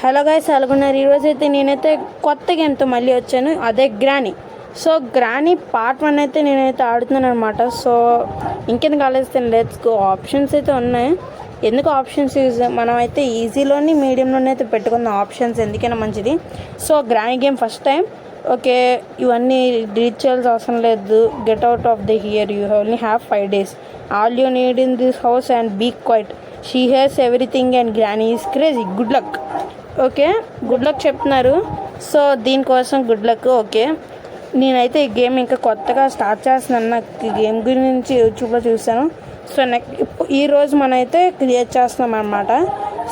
Hello guys, అలాగున్నారు. ఈరోజైతే నేనైతే కొత్త గేమ్తో మళ్ళీ వచ్చాను, అదే గ్రానీ. సో గ్రానీ పార్ట్ 1 అయితే నేనైతే ఆడుతున్నాను అనమాట. సో ఇంకెందుకు ఆలోచిస్తాను, లెట్స్ గో. ఆప్షన్స్ అయితే ఉన్నాయి. ఎందుకు ఆప్షన్స్ యూజ్, మనం అయితే ఈజీలోని మీడియంలోనే అయితే పెట్టుకున్న ఆప్షన్స్ ఎందుకైనా మంచిది. So granny game first time. Okay, ఇవన్నీ డిలీట్ చేయాల్సిన అవసరం లేదు. Get out of the here, you only have 5 days. All you need in this house and be quiet. She has everything and granny is crazy. Good luck. Okay, good luck చెప్తున్నారు. So దీనికోసం good luck. Okay, నేనైతే ఈ game ఇంకా కొత్తగా start చేస్తున్నాను. నాకు ఈ game గురించి యూట్యూబ్లో చూసాను. సో ఈరోజు మనమైతే క్రియేట్ చేస్తున్నాం అనమాట.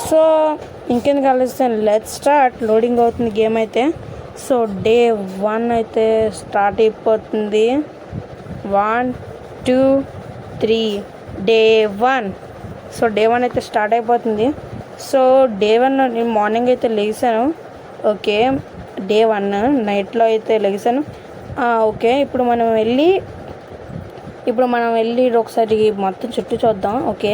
సో ఇంకెందుకు ఆలోచిస్తాను, లెట్స్ స్టార్ట్. లోడింగ్ అవుతుంది గేమ్ అయితే. సో డే 1 అయితే స్టార్ట్ అయిపోతుంది. 1 2 3 డే 1. సో డే 1 అయితే స్టార్ట్ అయిపోతుంది. సో డే 1 నేను మార్నింగ్ అయితే లేచాను. ఓకే, డే 1 నైట్లో అయితే లేచాను. ఓకే, ఇప్పుడు మనం వెళ్ళి ఒకసారి మొత్తం చుట్టూ చూద్దాం. ఓకే,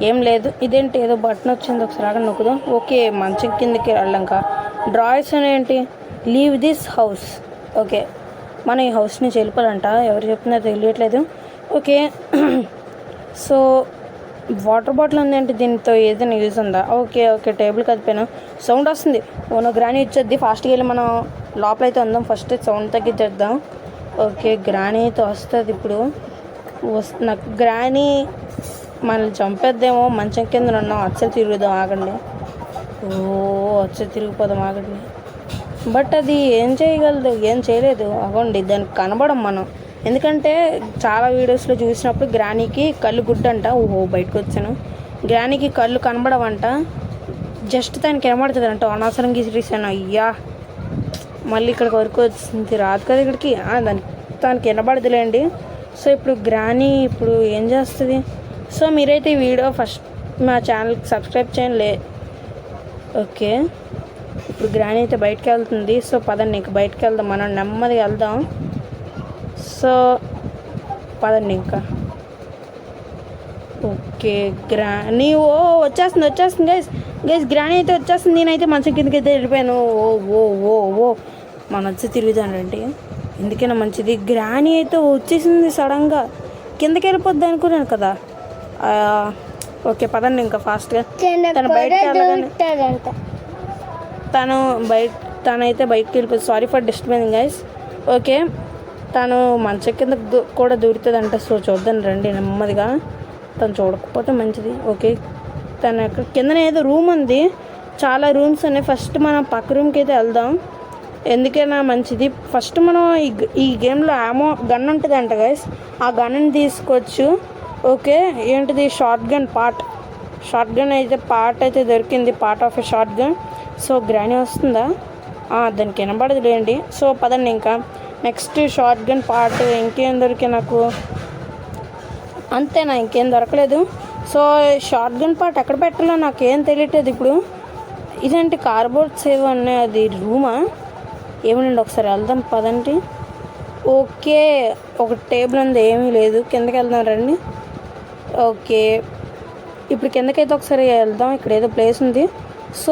ఏం లేదు. ఇదేంటి, ఏదో బటన్ వచ్చింది, ఒకసారి అక్కడ నొక్కుదాం. ఓకే, మంచం కిందకి వెళ్ళాక డ్రాయింగ్స్ ఏంటి, లీవ్ దిస్ హౌస్. ఓకే, మనం ఈ హౌస్ నుంచి వెళ్ళిపోవాలంట. ఎవరు చెప్తున్నారో తెలియట్లేదు. ఓకే, సో వాటర్ బాటిల్ ఉందేంటి, దీంతో ఏదైనా యూజ్ ఉందా? ఓకే ఓకే, టేబుల్ కదిపాను. సౌండ్ వస్తుంది. ఓనో గ్రానీ ఇచ్చేద్ది. ఫాస్ట్గా వెళ్ళి మనం లోపలైతే ఉందాం. ఫస్ట్ సౌండ్ తగ్గించేద్దాం. ఓకే, గ్రానీ అయితే వస్తుంది ఇప్పుడు. నాకు గ్రానీ మనల్ని చంపేద్దేమో. మంచం కింద ఉన్నాం. అచ్చలు తిరుగుదాం, ఆగండి. అచ్చలు తిరిగిపోదాం, ఆగండి. బట్ అది ఏం చేయగలదు, ఏం చేయలేదు. అగోండి, దానికి కనబడం మనం. ఎందుకంటే చాలా వీడియోస్లో చూసినప్పుడు గ్రానీకి కళ్ళు గుడ్డంట. బయటకు వచ్చాను. గ్రానీకి కళ్ళు కనబడవంట, జస్ట్ దానికి కనబడుతుందంట. అనవసరంగా ఇసిరేసాను. అయ్యా, మళ్ళీ ఇక్కడికి వరకు వచ్చింది. రాదు కదా ఇక్కడికి. దానికి వినబడదులేండి. సో ఇప్పుడు గ్రానీ ఇప్పుడు ఏం చేస్తుంది? సో మీరైతే ఈ వీడియో ఫస్ట్ మా ఛానల్కి సబ్స్క్రైబ్ చేయండి. ఓకే, ఇప్పుడు గ్రానీ అయితే బయటకు వెళ్తుంది. సో పదండి, ఇంక బయటకు వెళ్దాం. మనం నెమ్మదిగా వెళ్దాం. సో పదండి ఇంకా. ఓకే, గ్రానీ వచ్చేస్తుంది గైస్ గ్రానీ అయితే వచ్చేస్తుంది. నేనైతే మంచం కిందకి అయితే వెళ్ళిపోయాను. మన వచ్చి తిరుగుతానండి. ఎందుకైనా మంచిది. గ్రానీ అయితే వచ్చేసింది సడన్గా. కిందకి వెళ్ళిపోద్ది అనుకున్నాను కదా. ఓకే, పదండి ఇంకా ఫాస్ట్గా. తను బయటకు వెళ్ళగానే తనైతే బయటకు వెళ్ళిపోతుంది. Sorry for disturbing guys. Okay, తను మంచం కింద కూడా దూరుతుందంట. సో చూద్దాం రండి నెమ్మదిగా. తను చూడకపోతే మంచిది. ఓకే, తను అక్కడ కిందనే ఏదో రూమ్ ఉంది. చాలా రూమ్స్ ఉన్నాయి. ఫస్ట్ మనం పక్క రూమ్కి అయితే వెళ్దాం. ఎందుకైనా మంచిది. ఫస్ట్ మనం ఈ గేమ్లో గన్ ఉంటుందంట గైస్. ఆ గన్ని తీసుకోవచ్చు. ఓకే, ఏంటిది, షార్ట్ గన్ అయితే పార్ట్ అయితే దొరికింది. Part of a short gun. So granny వస్తుందా? దానికి వినబడదులేండి. సో పదండి ఇంకా. Next short gun part. ఇంకేం దొరికే నాకు? అంతేనా, ఇంకేం దొరకలేదు. సో షార్ట్ గన్ పార్ట్ ఎక్కడ పెట్టాలో నాకేం తెలియట్లేదు ఇప్పుడు. ఇదేంటి కార్బోర్డ్స్ ఏవో ఉన్నాయి, అది రూమా ఏమనండి? ఒకసారి వెళ్దాం పదండి. ఓకే, ఒక టేబుల్ ఉంది, ఏమీ లేదు. కిందకి వెళ్దాం రండి. ఓకే, ఇప్పుడు కిందకైతే ఒకసారి వెళ్దాం. ఇక్కడ ఏదో ప్లేస్ ఉంది. సో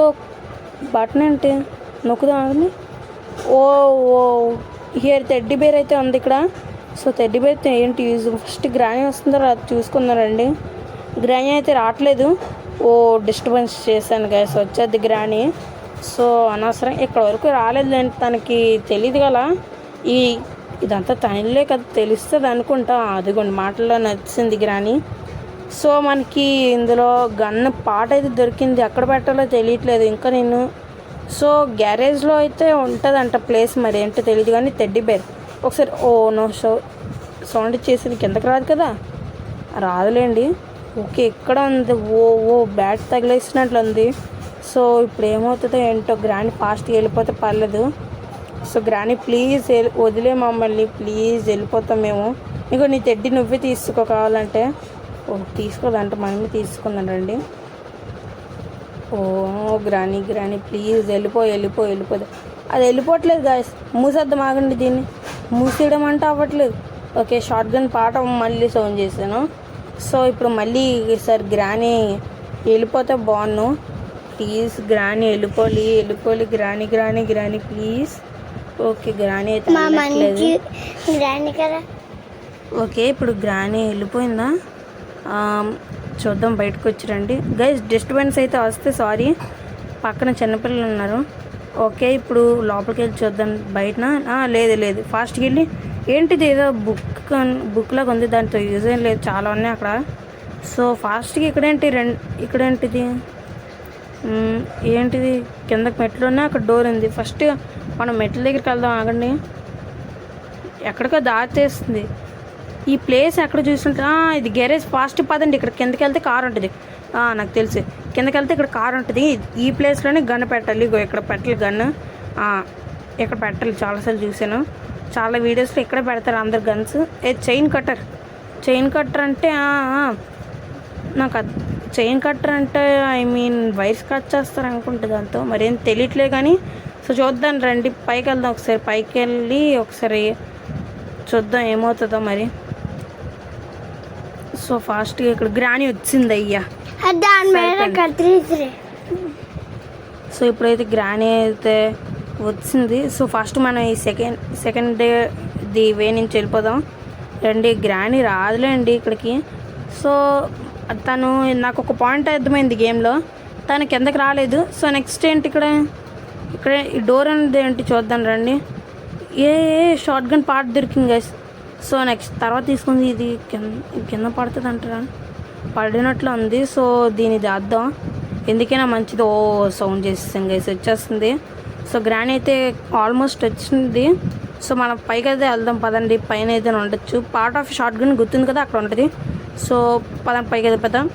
బటన్ ఏంటి, నొక్కుదాం అండి. ఓ హియర్ టెడ్డీ బేర్ అయితే ఉంది ఇక్కడ. సో టెడ్డీ బేర్ ఏంటి యూజ్? ఫస్ట్ గ్రానీ వస్తుందో అది చూసుకుందారండి. గ్రానీ అయితే రావట్లేదు. డిస్టర్బెన్స్ చేశాను గైస్. వచ్చేది గ్రానీ. సో అనవసరం ఇక్కడ వరకు రాలేదులేండి. తనకి తెలియదు కదా, ఇదంతా తనలే కదా, తెలుస్తుంది అనుకుంటా. అదిగోండి మాటల్లో నచ్చింది గ్రానీ. సో మనకి ఇందులో గన్ పార్ట్ అయితే దొరికింది. ఎక్కడ పెట్టాలో తెలియట్లేదు ఇంకా నేను. సో గ్యారేజ్లో అయితే ఉంటుందంట ప్లేస్, మరి ఏంటో తెలియదు. కానీ టెడ్డీ బేర్ ఒకసారి నో సౌండ్ ఇచ్చేసింది. కిందకి రాదు కదా, రాదులేండి. ఓకే, ఇక్కడ ఉంది. బ్యాట్ తగిలేసినట్లు ఉంది. సో ఇప్పుడు ఏమవుతుందో ఏంటో. గ్రానీ ఫాస్ట్గా వెళ్ళిపోతే పర్లేదు. సో గ్రానీ ప్లీజ్ వదిలే మమ్మల్ని, ప్లీజ్ వెళ్ళిపోతాం మేము. ఇంకో నీ టెడ్డీ నువ్వే తీసుకో కావాలంటే. తీసుకోదంట, మనమే తీసుకుందాం రండి. గ్రానీ ప్లీజ్ వెళ్ళిపోదు. అది వెళ్ళిపోవట్లేదు గాయస్. మూసేద్దాం, ఆగండి. దీన్ని మూసేయడం అంటే అవ్వట్లేదు. ఓకే, షార్ట్ గన్ పాట మళ్ళీ సౌండ్ చేశాను. సో ఇప్పుడు మళ్ళీ ఈసారి గ్రానీ వెళ్ళిపోతే బాగున్నాను. ప్లీజ్ గ్రాని వెళ్ళిపోలి గ్రాని ప్లీజ్. ఓకే గ్రాని అయితే వెళ్ళట్లేదు. ఓకే ఇప్పుడు గ్రాని వెళ్ళిపోయిందా? చూద్దాం బయటకు వచ్చిరండి గైస్. డిస్టర్బెన్స్ అయితే వస్తే సారీ, పక్కన చిన్నపిల్లలు ఉన్నారు. ఓకే ఇప్పుడు లోపలికి వెళ్ళి చూద్దాం. బయటన లేదు ఫాస్ట్కి వెళ్ళి. ఏంటిది ఏదో బుక్ లాగా ఉంది, దాంతో యూజ్ ఏం లేదు, చాలా ఉన్నాయి అక్కడ. సో ఫాస్ట్గా ఇక్కడేంటిది ఏంటిది కిందకి మెట్లు ఉన్నాయి, అక్కడ డోర్ ఉంది. ఫస్ట్ మనం మెట్ల దగ్గరికి వెళ్దాం, ఆగండి. ఎక్కడికో దాచేస్తుంది ఈ ప్లేస్. ఎక్కడ చూస్తుంటే ఇది గ్యారేజ్. ఫాస్ట్ పదండి, ఇక్కడ కిందకి వెళ్తే కార్ ఉంటుంది. నాకు తెలుసు, కిందకి వెళ్తే ఇక్కడ కార్ ఉంటుంది. ఈ ప్లేస్లోనే గన్ పెట్టాలి. ఇక్కడ పెట్టాలి గన్, ఇక్కడ పెట్టాలి. చాలాసార్లు చూసాను, చాలా వీడియోస్లో ఇక్కడ పెడతారు అందరు గన్స్. చైన్ కట్టర్ అంటే నాకు చైన్ కట్టర్ అంటే ఐ మీన్ వైర్స్ కట్ చేస్తారు అనుకుంటుంది, దాంతో మరేం తెలియట్లేదు కానీ. సో చూద్దాం రండి, పైకి వెళ్దాం ఒకసారి. పైకి వెళ్ళి ఒకసారి చూద్దాం ఏమవుతుందో మరి. సో ఫాస్ట్గా ఇక్కడ గ్రాని వచ్చింది అయ్యా. సో ఇప్పుడైతే గ్రాని అయితే వచ్చింది. సో ఫస్ట్ మనం ఈ సెకండ్ ది వే నుంచి వెళ్ళిపోదాం రండి. గ్రాని రాదులేండి ఇక్కడికి. సో తను నాకు ఒక పాయింట్ అర్థమైంది గేమ్లో, తను కిందకి రాలేదు. సో నెక్స్ట్ ఏంటి ఇక్కడ ఈ డోర్ అనేది ఏంటి చూద్దాం రండి. షార్ట్ గన్ పార్ట్ దొరికింది గైస్. సో నెక్స్ట్ తర్వాత తీసుకుంది. ఇది కింద పడుతుంది అంటారా, పడినట్లు ఉంది. సో దీన్ని దాద్దాం, ఎందుకైనా మంచిది. సౌండ్ చేసేసాను గైస్, వచ్చేస్తుంది. సో గ్రాని అయితే ఆల్మోస్ట్ వచ్చింది. సో మనం పైకి అయితే వెళ్దాం పదండి. పైన అయితే ఉండొచ్చు, పార్ట్ ఆఫ్ షార్ట్ గన్ గుర్తుంది కదా, అక్కడ ఉంటుంది. సో పదండి పైకి అయితే పెద్దాం.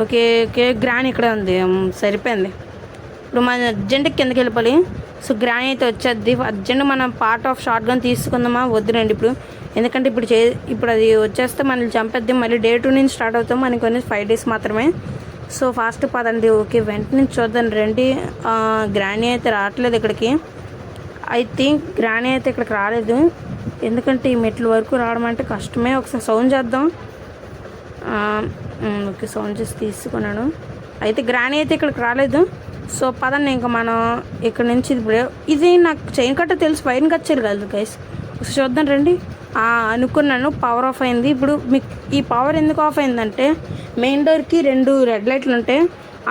ఓకే గ్రాని ఇక్కడ ఉంది, సరిపోయింది. ఇప్పుడు మన అర్జెంట్కి కిందకి వెళ్ళిపోయి. సో గ్రాని అయితే వచ్చేది. అర్జెంట్ మనం పార్ట్ ఆఫ్ షార్ట్ గన్ తీసుకుందామా వద్దురండి ఇప్పుడు, ఎందుకంటే ఇప్పుడు అది వచ్చేస్తే మనల్ని చంపేద్దాం. మళ్ళీ Day 2 నుంచి స్టార్ట్ అవుతాం, మనకి కొన్ని 5 days మాత్రమే. సో ఫాస్ట్ పదండి. ఓకే వెంటనే చూద్దాం రండి. గ్రాని అయితే రావట్లేదు ఇక్కడికి. ఐ థింక్ గ్రాని అయితే ఇక్కడికి రాలేదు, ఎందుకంటే ఈ మెట్ల వరకు రావడం అంటే కష్టమే. ఒకసారి సౌండ్ చేద్దాం. ఓకే సౌండ్ చేసి తీసుకున్నాను. అయితే గ్రాని అయితే ఇక్కడికి రాలేదు. సో పదండి ఇంకా మనం ఇక్కడ నుంచి. ఇది నాకు చైన్ కట్ట తెలుసు, వైర్ని కట్ చేయాలి కదా గైస్. ఒకసారి చూద్దాం రండి. అనుకున్నాను, పవర్ ఆఫ్ అయింది. ఇప్పుడు మీకు ఈ పవర్ ఎందుకు ఆఫ్ అయిందంటే, మెయిన్ డోర్కి 2 రెడ్ లైట్లు ఉంటాయి.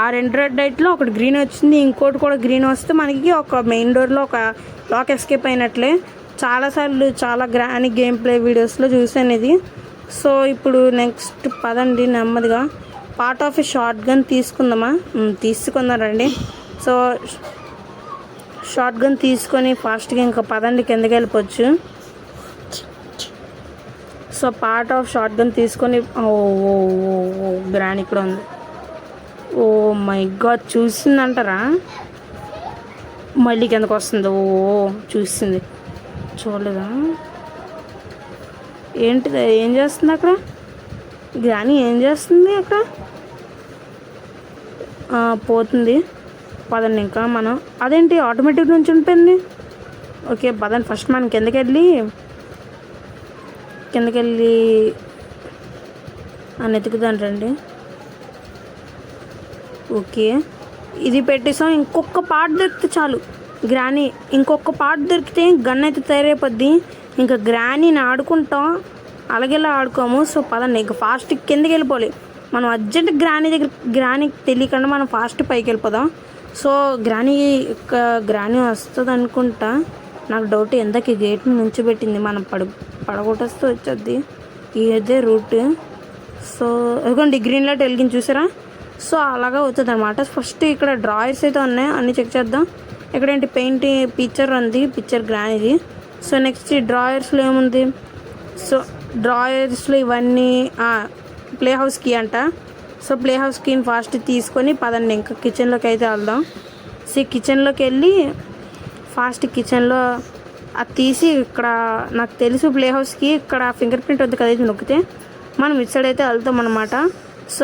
ఆ 2 రెడ్ లైట్లో ఒకటి గ్రీన్ వచ్చింది, ఇంకోటి కూడా గ్రీన్ వస్తే మనకి ఒక మెయిన్ డోర్లో ఒక లాక్ ఎస్కేప్ అయినట్లే. చాలాసార్లు చాలా గ్రాని గేమ్ ప్లే వీడియోస్లో చూసాను ఇది. సో ఇప్పుడు నెక్స్ట్ పదండి నెమ్మదిగా పార్ట్ ఆఫ్ షార్ట్ గన్ తీసుకుందాం రండి. సో షార్ట్ గన్ తీసుకొని ఫాస్ట్గా ఇంకా పదండి కిందకి వెళ్ళిపోవచ్చు. So part of shotgun తీసుకొని గ్రాని ఇక్కడ ఉంది. ఓ మై గాడ్, చూసిందంటారా? మళ్ళీ కిందకు వస్తుంది. చూసింది, చూడలేదా? ఏంటిది, ఏం చేస్తుంది అక్కడ గ్రాని? ఏం చేస్తుంది అక్కడ? పోతుంది. పదండి ఇంకా మనం. అదేంటి ఆటోమేటిక్ నుంచి ఉండిపోయింది. ఓకే పదండి ఫస్ట్ మనం కిందకెళ్ళి అని ఎతుకుదాం రండి. ఓకే ఇది పెట్టేసాం. ఇంకొక పార్ట్ దొరికితే చాలు గ్రాని, ఇంకొక పార్ట్ దొరికితే గన్ అయితే తయారైపోద్ది. ఇంకా గ్రానీని ఆడుకుంటాం, అలాగేలా ఆడుకోము. సో పదండి ఇంకా ఫాస్ట్ కిందకి వెళ్ళిపోవాలి మనం. అర్జెంట్ గ్రానీకి తెలియకుండా మనం ఫాస్ట్ పైకి వెళ్ళిపోదాం. సో గ్రాని వస్తుంది అనుకుంటా, నాకు డౌట్. ఎంతకి గేట్ని నుంచి పెట్టింది, మనం పడగొట్టేస్తూ వచ్చేది. ఇదే రూట్. సో ఇదిగోండి గ్రీన్ లైట్ వెలిగించి చూసారా? సో అలాగా అవుతుంది అనమాట. ఫస్ట్ ఇక్కడ డ్రాయర్స్ అయితే ఉన్నాయి, అన్నీ చెక్ చేద్దాం. ఇక్కడేంటి పిక్చర్ ఉంది, పిక్చర్ గ్రానీది. సో నెక్స్ట్ డ్రాయర్స్లో ఏముంది? సో డ్రాయర్స్లో ఇవన్నీ ప్లే హౌస్ కీ అంట. సో ప్లే హౌస్ కీని ఫాస్ట్ తీసుకొని పదండి ఇంకా కిచెన్లోకి అయితే వెళ్దాం. సో కిచెన్లోకి వెళ్ళి ఫాస్ట్ కిచెన్లో అది తీసి, ఇక్కడ నాకు తెలుసు ప్లే హౌస్కి ఇక్కడ ఫింగర్ ప్రింట్ వద్దు కదా, ఇది నొక్కితే మనం ఇటు సైడ్ అయితే వెళ్తాం అన్నమాట. సో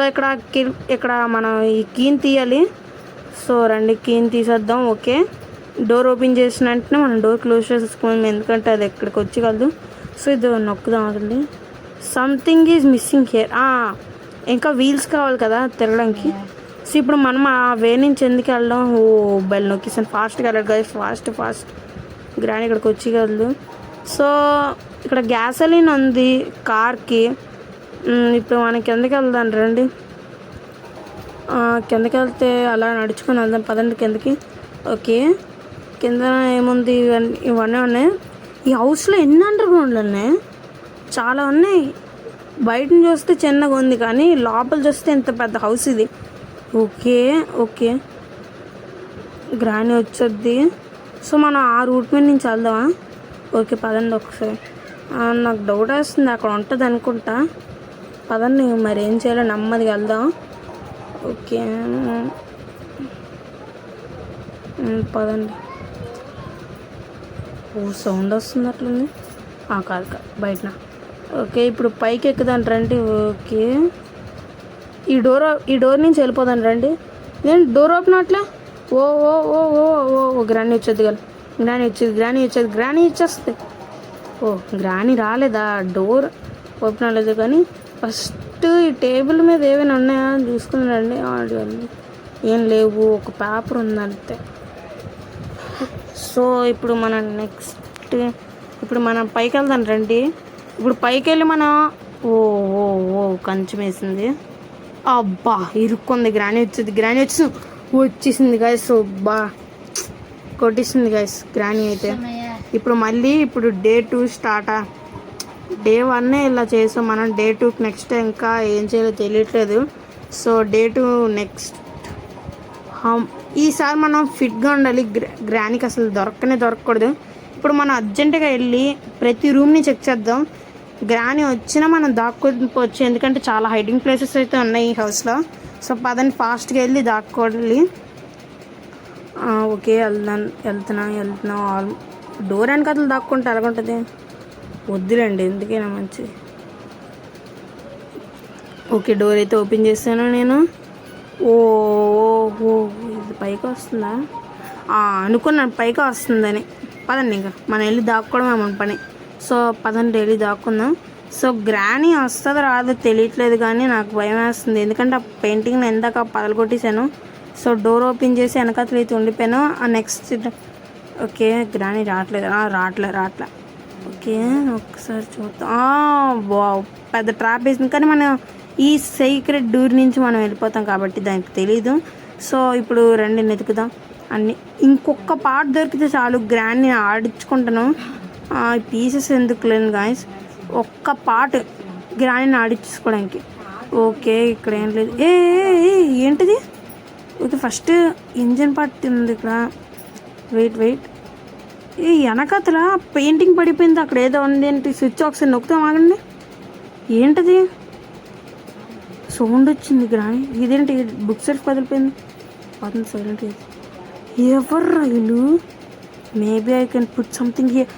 ఇక్కడ మనం ఈ కీని తీయాలి. సో రండి కీని తీసేద్దాం. ఓకే డోర్ ఓపెన్ చేసిన వెంటనే మనం డోర్ క్లోజ్ చేసుకోవాలి, ఎందుకంటే అది ఎక్కడికి వచ్చగలదు. సో ఇది నొక్కుదాం అవుతుంది. Something is missing here. ఇంకా వీల్స్ కావాలి కదా తిరగడానికి. సో ఇప్పుడు మనం ఆ వే నుంచి ఎందుకు వెళ్దాం? ఓ బెల్ నొక్కేసాను, ఫాస్ట్గా వెళ్ళాడు గైస్, ఫాస్ట్. గ్రాని ఇక్కడికి వచ్చి కదదు. సో ఇక్కడ గ్యాసోలిన్ ఉంది కార్కి. ఇప్పుడు మనకి కిందకి వెళ్దాం రండి. కిందకి వెళ్తే అలా నడుచుకొని వెళ్దాం పదండి కిందకి. ఓకే, కింద ఏముంది? ఇవన్నీ ఉన్నాయి. ఈ హౌస్లో ఎన్ని అండర్ గ్రౌండ్లు ఉన్నాయి? చాలా ఉన్నాయి. బయట చూస్తే చిన్నగా ఉంది కానీ లోపల చూస్తే ఎంత పెద్ద హౌస్ ఇది. ఓకే గ్రాని వచ్చొద్ది. సో మనం ఆ రూట్ మీద నుంచి వెళ్దామా? ఓకే పదండి ఒకసారి. నాకు డౌట్ వస్తుంది, అక్కడ ఉంటుంది అనుకుంటా. పదండి మరి ఏం చేయాలో నెమ్మదిగా వెళ్దాం. ఓకే పదండి. సౌండ్ వస్తున్నట్లుంది. కాదు బయట. ఓకే ఇప్పుడు పైకి ఎక్కుదాం రండి. ఓకే ఈ డోర్ నుంచి వెళ్ళిపోదాం రండి. ఇదేంటి డోర్ ఓపెన్ అట్లా? ఓ గ్రాని వచ్చేది కదా, గ్రాని వచ్చేస్తుంది. గ్రాని రాలేదా? డోర్ ఓపెన్ అవ్వలేదు కానీ ఫస్ట్ ఈ టేబుల్ మీద ఏమైనా ఉన్నాయా చూసుకుని రండి. ఏం లేవు, ఒక పేపర్ ఉందంతే. సో ఇప్పుడు మనం పైకి వెళ్దాం రండి. ఇప్పుడు పైకి వెళ్ళి మనం కంచెం వేసింది. అబ్బా ఇరుక్కుంది. గ్రాని వచ్చేసింది గాయస్. కొట్టేసింది గాయస్ గ్రాని అయితే. ఇప్పుడు డే 2 స్టార్ట్. డే 1 ఇలా చేసాం మనం. డే 2 నెక్స్ట్ ఇంకా ఏం చేయాలో తెలియట్లేదు. So day 2 next. ఈసారి మనం ఫిట్గా ఉండాలి. గ్రానికి అసలు దొరకకూడదు. ఇప్పుడు మనం అర్జెంటుగా వెళ్ళి ప్రతి రూమ్ని చెక్ చేద్దాం. గ్రాని వచ్చినా మనం దాక్కోవచ్చు, ఎందుకంటే చాలా హైడింగ్ ప్లేసెస్ అయితే ఉన్నాయి ఈ హౌస్లో. సో పదని ఫాస్ట్గా వెళ్ళి దాక్కోవాలి. ఓకే వెళ్తున్నా. డోర్ వెనకాతలు దాక్కుంటే ఎలాగుంటుంది? వద్దులేండి, ఎందుకైనా మంచిది. ఓకే డోర్ అయితే ఓపెన్ చేస్తాను నేను. ఇది పైకి వస్తుందా? అనుకున్నాను పైకి వస్తుందని. పదండి ఇంకా మనం వెళ్ళి దాక్కోవడమే మన పని. సో పదండి వెళ్ళి దాక్కుందాం. సో గ్రాని వస్తుందో రాదో తెలియట్లేదు కానీ నాకు భయం వేస్తుంది, ఎందుకంటే ఆ పెయింటింగ్ని ఎందాక పగలగొట్టేశాను. సో డోర్ ఓపెన్ చేసి వెనకాతలు అయితే ఉండిపోయాను. నెక్స్ట్ ఓకే గ్రాని రావట్లే. ఓకే ఒకసారి చూద్దాం. పెద్ద ట్రాప్ వేసింది కానీ మనం ఈ సీక్రెట్ డోర్ నుంచి మనం వెళ్ళిపోతాం కాబట్టి దానికి తెలీదు. సో ఇప్పుడు రండి వెతుకుదాం అన్నీ. ఇంకొక పార్ట్ దొరికితే చాలు గ్రాని ఆడించుకుంటాను. పీసెస్ ఎందుకు లేను గాయస్, ఒక్క పార్ట్ గ్రాని ఆడించుకోవడానికి. ఓకే ఇక్కడ ఏం లేదు. ఏంటిది? ఓకే ఫస్ట్ ఇంజన్ పార్ట్ ఉంది ఇక్కడ. వెయిట్ వెనకతల పెయింటింగ్ పడిపోయింది. అక్కడ ఏదో ఉంది ఏంటి? స్విచ్ ఒకసారి నొక్కుతాం, ఆగండి. ఏంటది? సౌండ్ వచ్చింది గ్రాని. ఇదేంటి బుక్ సెల్ఫ్ కదిలిపోయింది? పదండి సైలెంట్. ఎవర్రా వీళ్ళు? Maybe I can put something here.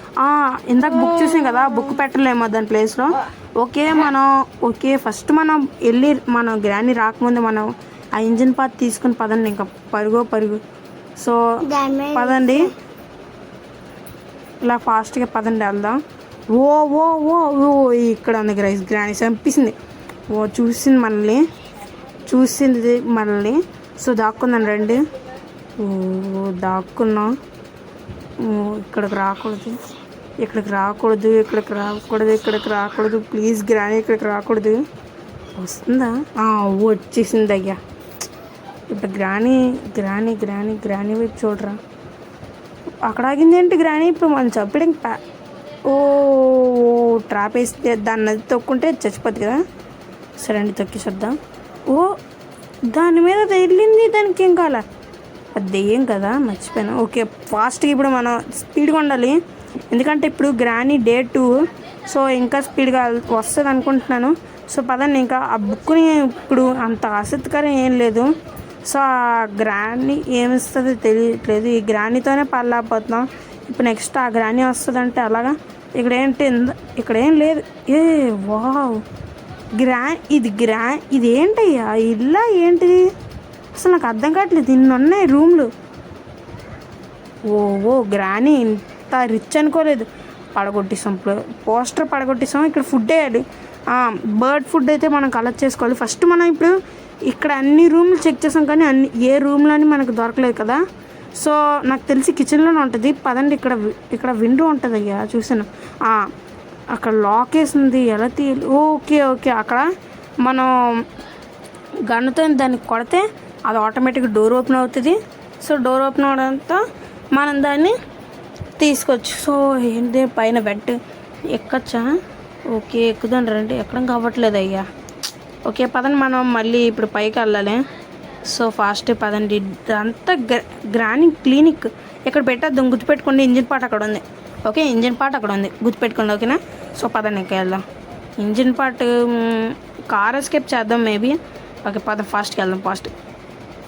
ఇందాక బుక్ చూసాం కదా, బుక్ పెట్టలేమో దాని ప్లేస్లో. ఓకే ఫస్ట్ మనం వెళ్ళి మనం గ్రాని రాకముందు మనం ఆ ఇంజిన్ పార్ట్ తీసుకుని పదండి. ఇంకా పరుగు. సో పదండి ఇలా ఫాస్ట్గా పదండి వెళ్దాం. ఇక్కడ ఉంది గ్రాని చంపేసింది. చూసింది మనల్ని. సో దాక్కుందాం రండి. దాక్కున్నాం. ఇక్కడికి రాకూడదు ప్లీజ్ గ్రాని, ఇక్కడికి రాకూడదు. వస్తుందా? వచ్చేసింది అయ్యా. ఇప్పుడు గ్రాని వైపు చూడరా. అక్కడ ఆగింది ఏంటి గ్రాని? ఇప్పుడు మనం చంపడం ట్రాప్ వేస్తే దాన్ని అది తొక్కుంటే చచ్చిపోద్ది కదా. సరే అండి తొక్కిసేద్దాం. దాని మీద వెళ్ళింది, దానికి ఏం కావాలా? అది దెయ్యం కదా, మర్చిపోయాను. ఓకే ఫాస్ట్గా ఇప్పుడు మనం స్పీడ్గా ఉండాలి, ఎందుకంటే ఇప్పుడు గ్రాని డే 2. సో ఇంకా స్పీడ్గా వస్తుంది అనుకుంటున్నాను. సో పదండి ఇంకా ఆ బుక్ని. ఇప్పుడు అంత ఆసక్తికరం ఏం లేదు. సో ఆ గ్రాని ఏమిస్తుందో తెలియట్లేదు. ఈ గ్రానీతోనే పడలేకపోతున్నాం. ఇప్పుడు నెక్స్ట్ ఆ గ్రాని వస్తుందంటే అలాగా. ఇక్కడ ఏం లేదు. వావ్ ఇది ఏంటయ్యా? ఇల్లా ఏంటిది? అసలు నాకు అర్థం కావట్లేదు. ఇన్ని ఉన్నాయి రూమ్లు. గ్రాని ఇంత రిచ్ అనుకోలేదు. పడగొట్టేసాం. పోస్టర్ పడగొట్టేసాం. ఇక్కడ ఫుడ్ వేయాలి. బర్డ్ ఫుడ్ అయితే మనం కలెక్ట్ చేసుకోవాలి. ఫస్ట్ మనం ఇప్పుడు ఇక్కడ అన్ని రూమ్లు చెక్ చేసాం కానీ ఏ రూమ్లోని మనకు దొరకలేదు కదా. సో నాకు తెలిసి కిచెన్లోనే ఉంటుంది. పదండి, ఇక్కడ విండో ఉంటుంది అయ్యా, చూసాను. అక్కడ లాక్ వేసింది, ఎలా తీయాలి? ఓకే ఓకే, అక్కడ మనం గన్నుతో దాన్ని కొడితే అది ఆటోమేటిక్గా డోర్ ఓపెన్ అవుతుంది. సో డోర్ ఓపెన్ అవడంతో మనం దాన్ని తీసుకోవచ్చు. సో ఏంటి పైన బెడ్ ఎక్కచ్చా? ఓకే ఎక్కుదాం రండి. ఎక్కడం కావట్లేదు అయ్యా. ఓకే పదండి, మనం మళ్ళీ ఇప్పుడు పైకి వెళ్ళాలి. సో ఫాస్ట్ పదండి. ఇదంతా గ్రాని క్లినిక్ ఇక్కడ పెట్టేద్దాం, గుర్తుపెట్టుకోండి. ఇంజిన్ పార్ట్ అక్కడ ఉంది. ఓకే ఇంజిన్ పార్ట్ అక్కడ ఉంది, గుర్తుపెట్టుకోండి. ఓకేనా? సో పదండి ఇంకా వెళ్దాం. ఇంజిన్ పార్ట్ కార్ ఎస్కేప్ చేద్దాం మేబీ. ఓకే పద ఫాస్ట్కి వెళ్దాం.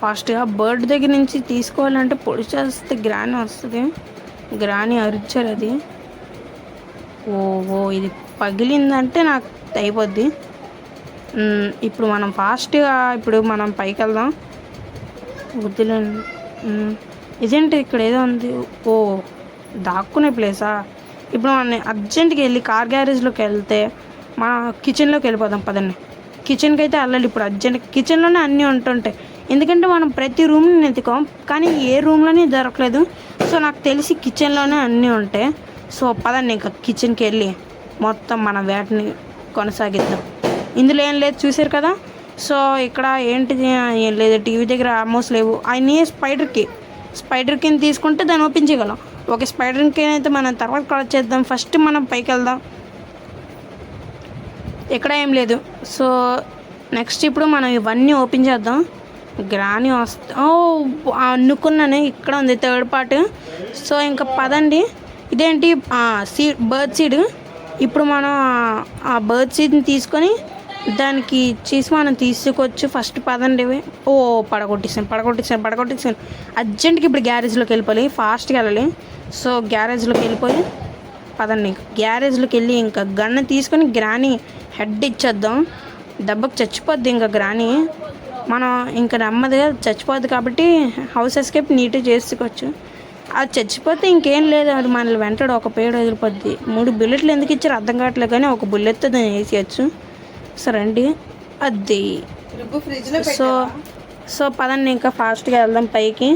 ఫాస్ట్గా బర్డ్ దగ్గర నుంచి తీసుకోవాలంటే పొడి చేస్తే గ్రాని వస్తుంది. గ్రాని అరిచారు అది. ఓ ఇది పగిలిందంటే నాకు అయిపోద్ది. ఇప్పుడు మనం ఫాస్ట్గా మనం పైకి వెళ్దాం. వద్దులే. ఇదేంటి ఇక్కడ ఏదో ఉంది? ఓ దాక్కునే ప్లేసా? ఇప్పుడు మనం అర్జెంట్గా వెళ్ళి కార్ గ్యారేజ్లోకి వెళ్తే మన కిచెన్లోకి వెళ్ళిపోదాం. పదండి, కిచెన్కి అయితే వెళ్ళాలి ఇప్పుడు అర్జెంట్. కిచెన్లోనే అన్నీ ఉంటుంటాయి, ఎందుకంటే మనం ప్రతి రూమ్ని వెతుకాం కానీ ఏ రూమ్లోనే దొరకలేదు. సో నాకు తెలిసి కిచెన్లోనే అన్నీ ఉంటాయి. సో పదండి ఇంకా కిచెన్కి వెళ్ళి మొత్తం మన వేటని కొనసాగిద్దాం. ఇందులో ఏం లేదు, చూసారు కదా. సో ఇక్కడ ఏంటిది? ఏం లేదు, టీవీ దగ్గర ఆల్మోస్ట్ లేవు. అన్నీ స్పైడర్ కింద తీసుకుంటే దాన్ని ఓపెన్ చేయగలం. ఓకే స్పైడర్ కింద అయితే మనం తర్వాత కలెక్ట్ చేద్దాం. ఫస్ట్ మనం పైకి వెళ్దాం. ఎక్కడ ఏం లేదు. సో నెక్స్ట్ ఇప్పుడు మనం ఇవన్నీ ఓపెన్ చేద్దాం. గ్రాని అనుకున్నాను, ఇక్కడ ఉంది థర్డ్ పార్ట్. సో ఇంకా పదండి. ఇదేంటి? Bird seed. ఇప్పుడు మనం ఆ బర్డ్ సీడ్ని తీసుకొని దానికి ఇచ్చేసి మనం తీసుకోవచ్చు. ఫస్ట్ పదండి. పడగొట్టేసాను. అర్జెంట్గా ఇప్పుడు గ్యారేజ్లోకి వెళ్ళిపోయి ఫాస్ట్గా వెళ్ళాలి. సో గ్యారేజ్లోకి వెళ్ళిపోయి పదండి. గ్యారేజ్లోకి వెళ్ళి ఇంకా గన్ను తీసుకొని గ్రాని హెడ్ ఇచ్చేద్దాం. దెబ్బకు చచ్చిపోద్ది ఇంకా గ్రాని. మనం ఇంకా నెమ్మదిగా చచ్చిపోద్ది కాబట్టి హౌస్ ఎస్కేప్ నీట్గా చేసుకోవచ్చు. అది చచ్చిపోతే ఇంకేం లేదు, అది మనల్ని వెంటాడు ఒక పేడ వదిలిపోద్ది. 3 బుల్లెట్లు ఎందుకు ఇచ్చారు అర్థం కావట్లేదు కానీ ఒక బుల్లెట్తో దాన్ని వేసేయచ్చు. సరే అండి, అది సో పదండి ఇంకా ఫాస్ట్గా వెళ్దాం పైకి.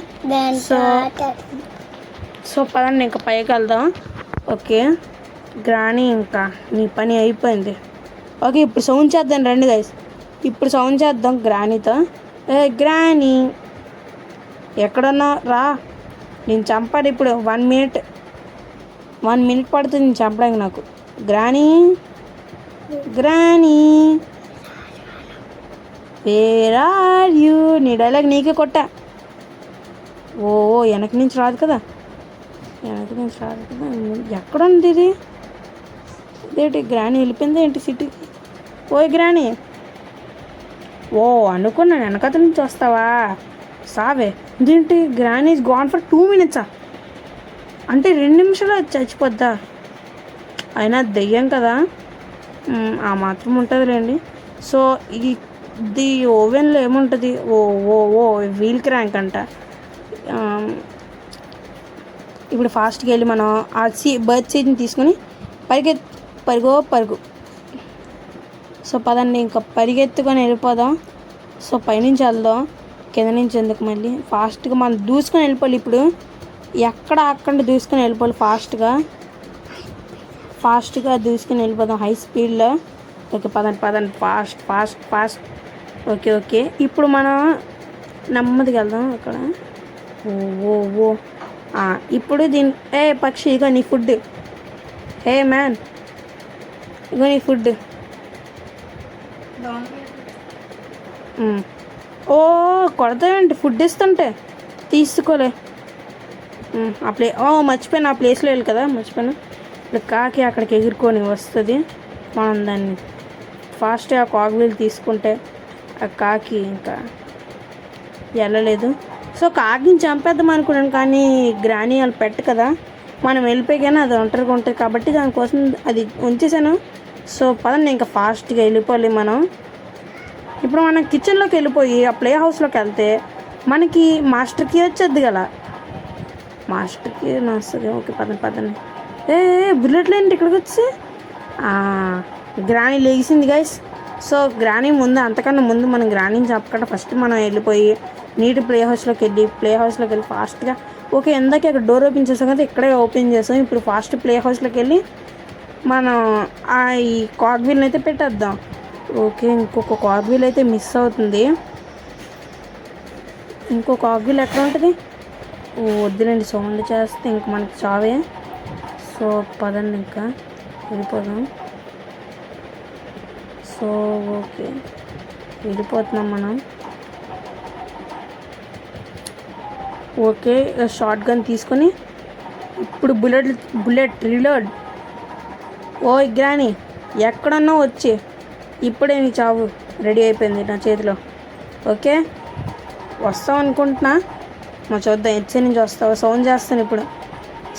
సో పదండి ఇంకా పైకి వెళ్దాం. ఓకే గ్రాని ఇంకా నీ పని అయిపోయింది. ఓకే ఇప్పుడు సౌండ్ చేద్దాం రండి గైస్. ఇప్పుడు సౌండ్ చేద్దాం గ్రానీతో. గ్రాని ఎక్కడున్నా రా, నేను చంపాలి ఇప్పుడు. 1 మినిట్ పడుతుంది నేను చంపడానికి నాకు. గ్రాని వేర్ ఆర్ యూ? నీ డైలాగ్ నీకే కొట్టా. ఓ వెనక నుంచి రాదు కదా. ఎక్కడుంది ఇది? ఇదేంటి గ్రాని వెళ్ళిపోయింది ఏంటి సిటీకి? ఓయ్ గ్రాని. అనుకున్నాను వెనకత నుంచి వస్తావా, సావే. ఇదేంటి గ్రాని ఈజ్ గాన్ ఫర్ 2 minutes అంటే 2 నిమిషాలు చచ్చిపోద్దా? అయినా దెయ్యం కదా, ఆ మాత్రం ఉంటుందిలేండి. సో ఇది ఓవెన్లో ఏముంటుంది? వీల్ క్రాంక్ అంట. ఇప్పుడు ఫాస్ట్గా వెళ్ళి మనం ఆ బర్డ్ సీడ్ని తీసుకొని పరుగు. సో పదండి ఇంకా పరిగెత్తుకొని వెళ్ళిపోదాం. సో పైనుంచి వెళ్దాం, కింద నుంచి ఎందుకు మళ్ళీ. ఫాస్ట్గా మనం దూసుకొని వెళ్ళిపోవాలి. ఇప్పుడు అక్కడ దూసుకొని వెళ్ళిపోవాలి ఫాస్ట్గా దూసుకొని వెళ్ళిపోదాం హై స్పీడ్లో. ఓకే పదండి ఫాస్ట్. ఓకే ఇప్పుడు మనం నెమ్మదిగా వెళ్దాం. అక్కడ ఇప్పుడు పక్షి ఇగో నీ ఫుడ్. మ్యాన్ ఇగో నీ ఫుడ్. కొడతావేంటి ఫుడ్ ఇస్తుంటే? తీసుకోలే. మర్చిపోయాను, ఆ ప్లేస్లో వెళ్ళి కదా మర్చిపోయాను. ఇప్పుడు కాకి అక్కడికి ఎగురుకొని వస్తుంది. మనం దాన్ని ఫాస్ట్గా కాగ్వీల్ తీసుకుంటే ఆ కాకి ఇంకా వెళ్ళలేదు. సో కాకిని చంపేద్దాం అనుకున్నాను కానీ గ్రాని వాళ్ళు పెట్టు కదా, మనం వెళ్ళిపోయాను. అది ఒంటరిగా ఉంటుంది కాబట్టి దానికోసం అది ఉంచేసాను. సో పదండి ఇంకా ఫాస్ట్గా వెళ్ళిపోవాలి మనం. ఇప్పుడు మనం కిచెన్లోకి వెళ్ళిపోయి ఆ ప్లే హౌస్లోకి వెళ్తే మనకి మాస్టర్ కీ వచ్చేద్ది కదా. మాస్టర్ కీ వస్తుంది. ఓకే పదండి. బుల్లెట్లు ఏంటి ఇక్కడికి వచ్చి? గ్రాని లేచింది గైస్. సో గ్రానీ ముందు, అంతకన్నా ముందు మనం గ్రానీని చంపకుండా ఫస్ట్ మనం వెళ్ళిపోయి నీటి ప్లే హౌస్లోకి వెళ్ళి ఫాస్ట్గా ఓకే ఇందాక ఇక్కడ డోర్ ఓపెన్ చేసాం కదా, ఇక్కడే ఓపెన్ చేసాం. ఇప్పుడు ఫాస్ట్ ప్లే హౌస్లోకి వెళ్ళి మనం ఈ కాగ్వీల్ని అయితే పెట్టేద్దాం. ఓకే ఇంకొక కాగ్వీల్ అయితే మిస్ అవుతుంది. ఇంకో కాగ్వీల్ ఎక్కడ ఉంటుంది? వద్దులేండి, సౌండ్ చేస్తే ఇంక మనకి చావే. సో పదండి ఇంకా వెళ్ళిపోదాం. సో ఓకే వెళ్ళిపోతున్నాం మనం. ఓకే షార్ట్ గన్ తీసుకొని ఇప్పుడు బుల్లెట్ రీలోడ్. ఓయ్ గ్రానీ ఎక్కడన్నా వచ్చి ఇప్పుడే నీ చావు రెడీ అయిపోయింది నా చేతిలో. ఓకే వస్తావు అనుకుంటున్నా, మా చూద్దాం హెచ్ఏ నుంచి వస్తావు. సౌండ్ చేస్తాను ఇప్పుడు,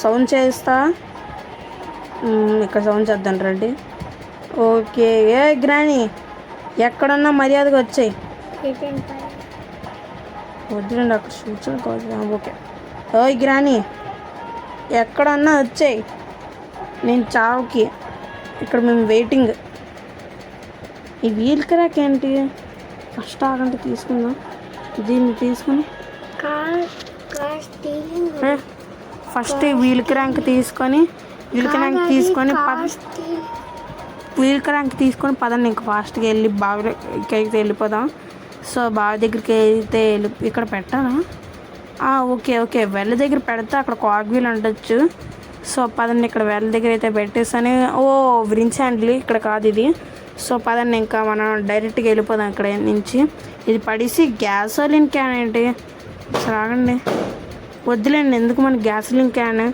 సౌండ్ చేస్తా. ఇక్కడ సౌండ్ చేద్దాం రండి. ఓకే ఏ గ్రానీ ఎక్కడన్నా మర్యాదగా వచ్చాయి. వద్దులండి అక్కడ చూసాను కాదు. ఓకే ఓయ్ గ్రానీ ఎక్కడన్నా వచ్చాయి, నేను చావుకి ఇక్కడ మేము వెయిటింగ్. ఈ వీల్ క్రాక్ ఏంటి? ఫస్ట్ ఆగంటే తీసుకుందాం, దీన్ని తీసుకుని ఫస్ట్ వీల్ క్రాంక్ తీసుకొని పదండి ఇంకా ఫాస్ట్గా వెళ్ళి బావి దగ్గరికి వెళ్ళిపోదాం. సో బావి దగ్గరికి అయితే ఇక్కడ పెట్టాలా? ఓకే వెల్ల దగ్గర పెడితే అక్కడ కాగ్వీల్ ఉండొచ్చు. సో పదండి ఇక్కడ వెల్ల దగ్గర అయితే పెట్టేసాను. వ్రిన్స్ హ్యాండిల్ ఇక్కడ కాదు ఇది. సో పదండి ఇంకా మనం డైరెక్ట్గా వెళ్ళిపోదాం ఇక్కడ నుంచి. ఇది పడేసి గ్యాసోలిన్ క్యాన్ ఏంటి అసలు ఆగండి, వద్దులేండి ఎందుకు మన గ్యాసోలిన్ క్యాన్.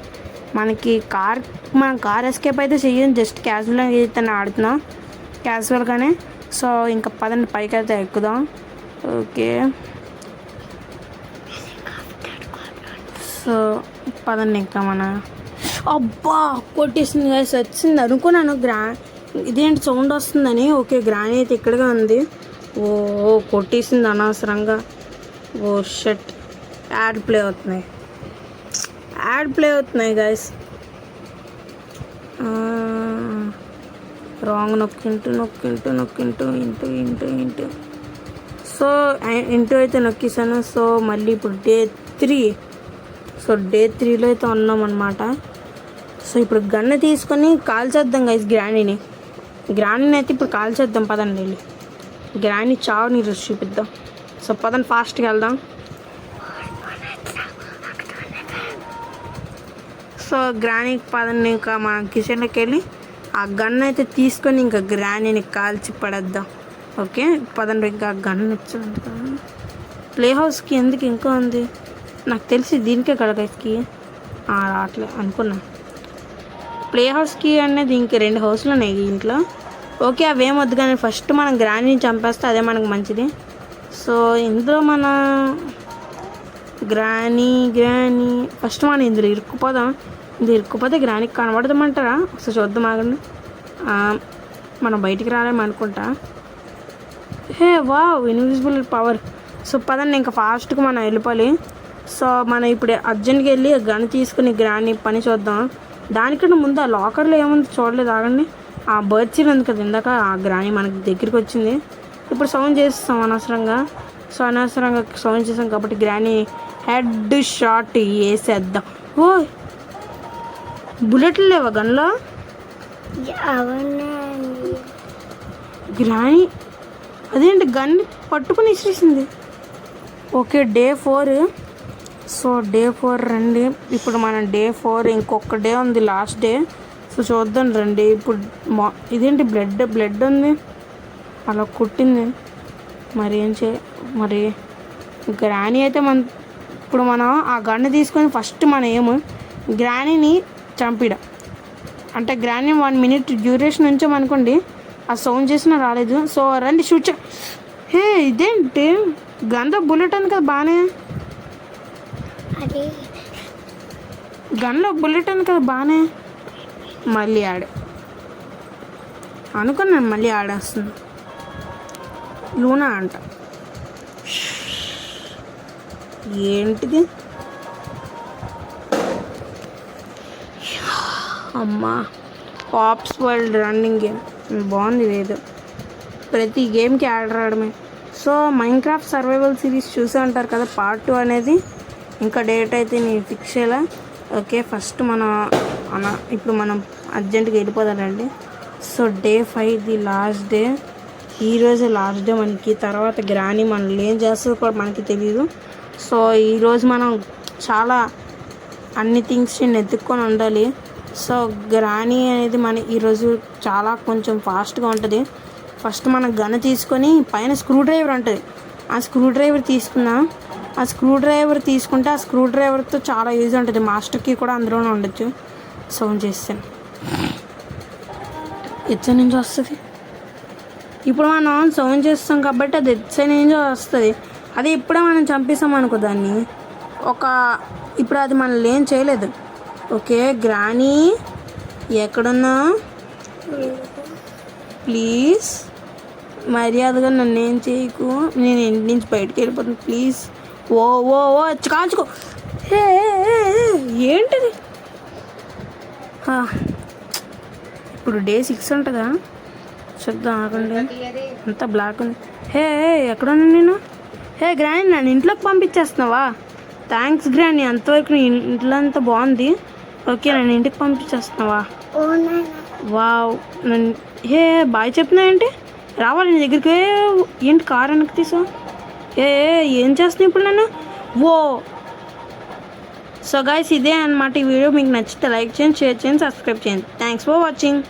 మనం కార్ ఎస్కేప్ అయితే చెయ్యం, జస్ట్ క్యాజువల్గా అయితే ఆడుతున్నాం క్యాజువల్గానే. సో ఇంకా పదండి పైకి అయితే ఎక్కుదాం. ఓకే సో పదండి ఇంకా మన అబ్బా కొట్టేసింది గాయస్, వచ్చింది అనుకున్నాను. ఇదేంటి సౌండ్ వస్తుందని. ఓకే గ్రానీ అయితే ఇక్కడగా ఉంది. కొట్టేసింది అనవసరంగా. షట్ యాడ్ ప్లే అవుతున్నాయి గాయస్. రాంగ్ నొక్కింటూ ఇంటూ సో ఇంటూ అయితే నొక్కేసాను. సో మళ్ళీ ఇప్పుడు డే 3. సో డే 3లో అయితే ఉన్నాం అనమాట. సో ఇప్పుడు గన్ను తీసుకొని కాల్చేద్దాం గైస్ గ్రానీని అయితే ఇప్పుడు కాల్చేద్దాం. పదండి వెళ్ళి గ్రానీ చావుని రుచి చూపిద్దాం. సో పదండి ఫాస్ట్గా వెళ్దాం. సో గ్రానీకి పదండి ఇంకా మన కిచెన్లోకి వెళ్ళి ఆ గన్ను అయితే తీసుకొని ఇంకా గ్రానీని కాల్చి పడేద్దాం. ఓకే పదండి ఇంకా గన్ను వచ్చింది కదా ప్లే హౌస్కి. ఎందుకు ఇంకా ఉంది నాకు తెలిసి దీనికే కడగకి రావట్లే అనుకున్నా. ప్లే హౌస్కి అనేది ఇంక 2 హౌస్లు ఉన్నాయి ఇంట్లో. ఓకే అవేమొద్దు కానీ ఫస్ట్ మనం గ్రానీని చంపేస్తే అదే మనకు మంచిది. సో ఇందులో మన గ్రానీ ఫస్ట్ మనం ఇందులో ఇరుక్కుపోదాం. ఇది ఇరుక్కుపోతే గ్రానీకి కనబడదామంటారా? ఒకసారి చూద్దాం ఆగండి. మనం బయటికి రాలేమనుకుంటా. Wow invisible power. సో పదండి ఇంకా ఫాస్ట్గా మనం వెళ్ళిపోవాలి. సో మనం ఇప్పుడు అర్జెంట్గా వెళ్ళి గన్ తీసుకుని గ్రానీ పని చూద్దాం. దానికన్నా ముందు ఆ లాకర్లో ఏముంది చూడలేదు ఆగండి. ఆ బర్డ్ సీల్ ఉంది కదా ఇందాక, ఆ గ్రానీ మనకి దగ్గరికి వచ్చింది. ఇప్పుడు సౌండ్ చేస్తాం అనవసరంగా. సో అనవసరంగా సౌండ్ చేసాం కాబట్టి గ్రానీ హెడ్ షాట్ వేసేద్దాం. బుల్లెట్లు లేవా గన్లో? గ్రానీ అదేంటి గన్ పట్టుకుని ఇచ్చేసింది. Okay day 4. సో డే 4 రండి. ఇప్పుడు మనం డే 4 ఇంకొక డే ఉంది లాస్ట్ డే. సో చూద్దాం రండి. ఇప్పుడు ఇదేంటి బ్లడ్ ఉంది అలా కుట్టింది. మరి గ్రానీ అయితే ఇప్పుడు మనం ఆ గన్ను తీసుకొని ఫస్ట్ మన ఏమో గ్రానీని చంపిడ. అంటే గ్రానీ 1 minute డ్యూరేషన్ ఉంచామనుకోండి, ఆ సౌండ్ చేసినా రాలేదు. సో రండి షూట్ ఇదేంటి గన్లో బుల్లెట్ ఉంది కదా బాగానే, గన్లో బుల్లెట్ ఉంది కదా బాగానే. మళ్ళీ అనుకున్నాను మళ్ళీ ఆడేస్తుంది. లూనా అంట ఏంటిది? అమ్మా పాప్స్ వరల్డ్ రన్నింగ్ గేమ్ బాగుంది. లేదు ప్రతి గేమ్కి యాడ్ రావడమే. సో మైన్క్రాఫ్ట్ సర్వైవల్ సిరీస్ చూసే ఉంటారు కదా, పార్ట్ 2 అనేది ఇంకా డేట్ అయితే నేను ఫిక్స్ చేయాల. ఓకే, ఫస్ట్ ఇప్పుడు మనం అర్జెంటుగా వెళ్ళిపోదామండి. So day 5 the last day. ఈరోజు లాస్ట్ డే మనకి. తర్వాత గ్రాని మనల్ని ఏం చేస్తుందో కూడా మనకి తెలియదు. సో ఈరోజు మనం చాలా అన్ని థింగ్స్ ఎత్తుక్కొని ఉండాలి. సో గ్రాని అనేది మన ఈరోజు చాలా కొంచెం ఫాస్ట్గా ఉంటుంది. ఫస్ట్ మనం గన్ తీసుకొని పైన స్క్రూ డ్రైవర్ ఉంటుంది, ఆ స్క్రూ డ్రైవర్ తీసుకుందాం. ఆ స్క్రూ డ్రైవర్ తీసుకుంటే ఆ స్క్రూ డ్రైవర్తో చాలా యూజ్ ఉంటుంది. మాస్టర్కి కూడా అందులోనే ఉండొచ్చు. సౌండ్ చేస్తాను, ఎట్సైడ్ నుంచి వస్తుంది. ఇప్పుడు మనం సౌండ్ చేస్తాం కాబట్టి అది ఎట్సైడ్ నుంచి వస్తుంది. అది ఇప్పుడే మనం చంపేసాం అనుకో దాన్ని, ఇప్పుడు అది మనల్ని ఏం చేయలేదు. ఓకే గ్రానీ ఎక్కడున్నా ప్లీజ్ మర్యాదగా నన్ను ఏం చేయకు, నేను ఇంటి నుంచి బయటకు వెళ్ళిపోతాను ప్లీజ్. ఓ ఓ ఓ కాల్చుకో. ఏంటిది? ఇప్పుడు డే 6 ఉంటుందా? చూద్దాం ఆగండి, అంతా బ్లాక్ ఉంది. ఎక్కడున్నా నేను? గ్రాని నన్ను ఇంట్లోకి పంపించేస్తున్నావా? థ్యాంక్స్ గ్రాని, అంతవరకు నీ ఇంట్లో అంతా బాగుంది. ఓకే నన్ను ఇంటికి పంపించేస్తున్నావా? వావ్, నన్ను బాయ్ చెప్తున్నా ఏంటి? రావాలి నీ దగ్గరికి. ఏంటి కార్ వెనక్కి తీసా? ఏం చేస్తున్నా ఇప్పుడు నన్ను? ఓ సో గైస్ ఇదే అన్నమాట ఈ వీడియో. మీకు నచ్చితే లైక్ చేయండి, షేర్ చేయండి, సబ్స్క్రైబ్ చేయండి. Thanks for watching.